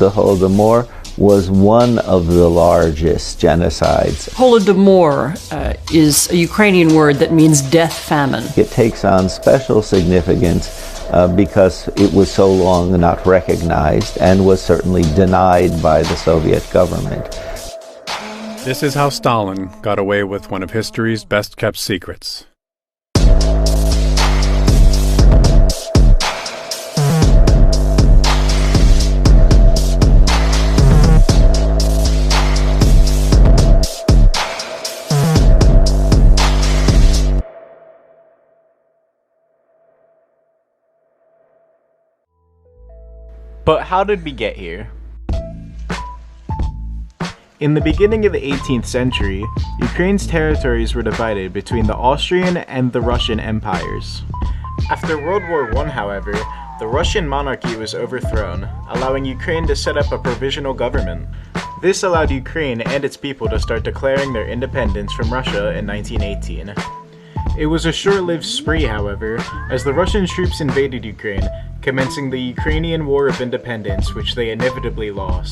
The Holodomor was one of the largest genocides. Holodomor is a Ukrainian word that means death famine. It takes on special significance because it was so long not recognized and was certainly denied by the Soviet government. This is how Stalin got away with one of history's best-kept secrets. But how did we get here? In the beginning of the 18th century, Ukraine's territories were divided between the Austrian and the Russian empires. After World War I, however, the Russian monarchy was overthrown, allowing Ukraine to set up a provisional government. This allowed Ukraine and its people to start declaring their independence from Russia in 1918. It was a short-lived spree, however, as the Russian troops invaded Ukraine, commencing the Ukrainian War of Independence, which they inevitably lost.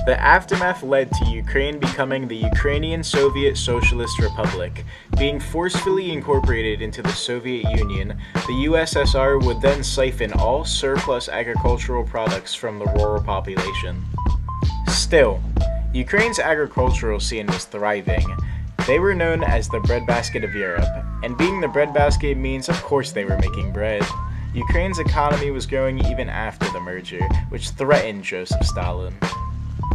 The aftermath led to Ukraine becoming the Ukrainian Soviet Socialist Republic. Being forcefully incorporated into the Soviet Union, the USSR would then siphon all surplus agricultural products from the rural population. Still, Ukraine's agricultural scene was thriving. They were known as the breadbasket of Europe, and being the breadbasket means of course they were making bread. Ukraine's economy was growing even after the merger, which threatened Joseph Stalin.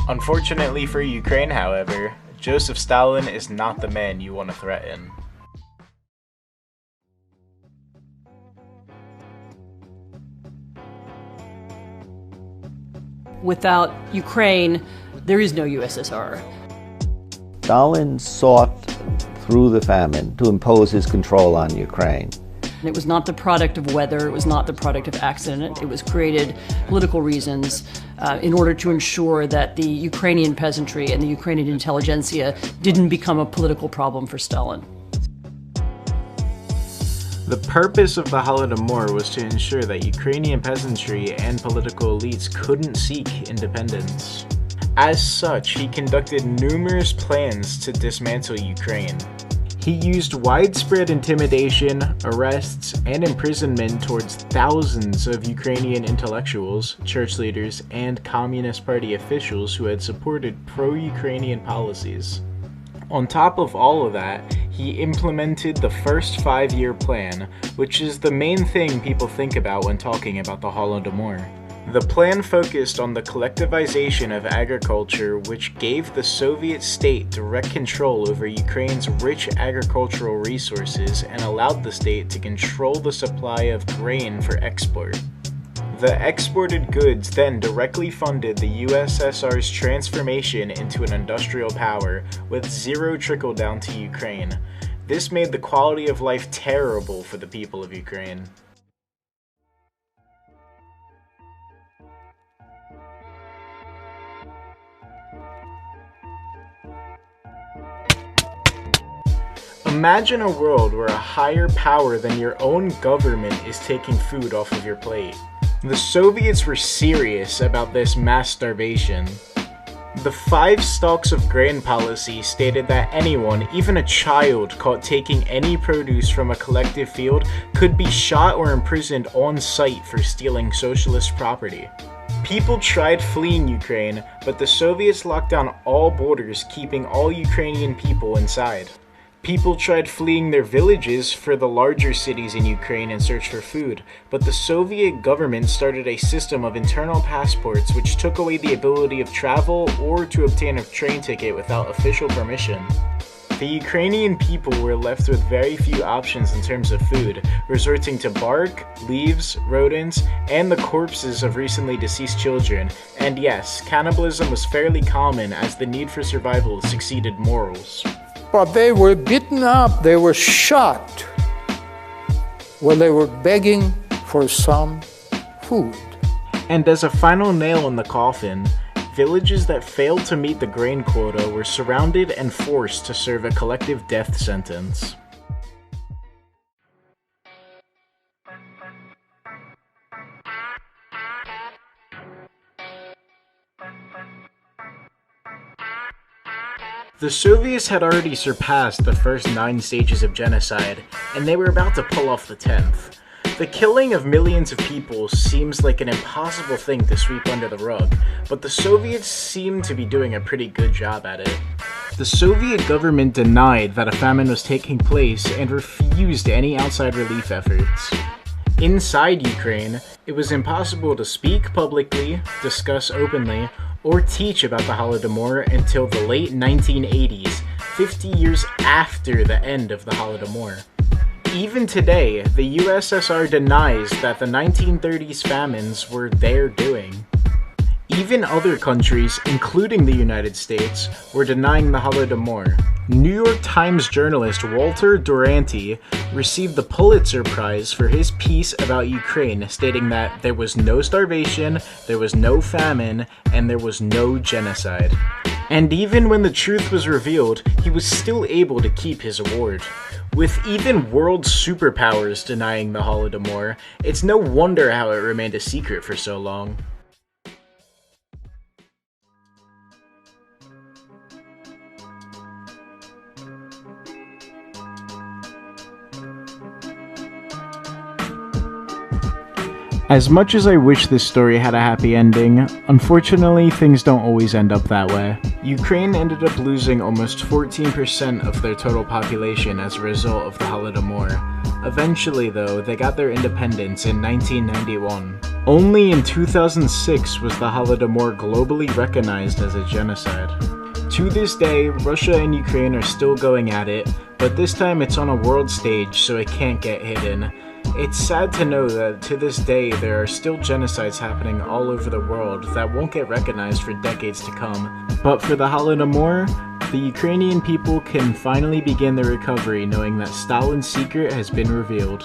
Unfortunately for Ukraine, however, Joseph Stalin is not the man you want to threaten. Without Ukraine, there is no USSR. Stalin sought, through the famine, to impose his control on Ukraine. It was not the product of weather, it was not the product of accident, it was created political reasons in order to ensure that the Ukrainian peasantry and the Ukrainian intelligentsia didn't become a political problem for Stalin. The purpose of the Holodomor was to ensure that Ukrainian peasantry and political elites couldn't seek independence. As such, he conducted numerous plans to dismantle Ukraine. He used widespread intimidation, arrests, and imprisonment towards thousands of Ukrainian intellectuals, church leaders, and Communist Party officials who had supported pro-Ukrainian policies. On top of all of that, he implemented the first 5-year plan, which is the main thing people think about when talking about the Holodomor. The plan focused on the collectivization of agriculture, which gave the Soviet state direct control over Ukraine's rich agricultural resources and allowed the state to control the supply of grain for export. The exported goods then directly funded the USSR's transformation into an industrial power, with zero trickle-down to Ukraine. This made the quality of life terrible for the people of Ukraine. Imagine a world where a higher power than your own government is taking food off of your plate. The Soviets were serious about this mass starvation. The 5 stalks of grain policy stated that anyone, even a child, caught taking any produce from a collective field could be shot or imprisoned on sight for stealing socialist property. People tried fleeing Ukraine, but the Soviets locked down all borders, keeping all Ukrainian people inside. People tried fleeing their villages for the larger cities in Ukraine in search for food, but the Soviet government started a system of internal passports which took away the ability of travel or to obtain a train ticket without official permission. The Ukrainian people were left with very few options in terms of food, resorting to bark, leaves, rodents, and the corpses of recently deceased children. And yes, cannibalism was fairly common as the need for survival succeeded morals. But they were beaten up, they were shot when they were begging for some food. And as a final nail in the coffin, villages that failed to meet the grain quota were surrounded and forced to serve a collective death sentence. The Soviets had already surpassed the first 9 stages of genocide, and they were about to pull off the 10th. The killing of millions of people seems like an impossible thing to sweep under the rug, but the Soviets seem to be doing a pretty good job at it. The Soviet government denied that a famine was taking place and refused any outside relief efforts. Inside Ukraine, it was impossible to speak publicly, discuss openly, or teach about the Holodomor until the late 1980s, 50 years after the end of the Holodomor. Even today, the USSR denies that the 1930s famines were their doing. Even other countries, including the United States, were denying the Holodomor. New York Times journalist Walter Duranty received the Pulitzer Prize for his piece about Ukraine, stating that there was no starvation, there was no famine, and there was no genocide. And even when the truth was revealed, he was still able to keep his award. With even world superpowers denying the Holodomor, it's no wonder how it remained a secret for so long. As much as I wish this story had a happy ending, unfortunately things don't always end up that way. Ukraine ended up losing almost 14% of their total population as a result of the Holodomor. Eventually though, they got their independence in 1991. Only in 2006 was the Holodomor globally recognized as a genocide. To this day, Russia and Ukraine are still going at it, but this time it's on a world stage so it can't get hidden. It's sad to know that to this day there are still genocides happening all over the world that won't get recognized for decades to come. But for the Holodomor, the Ukrainian people can finally begin their recovery knowing that Stalin's secret has been revealed.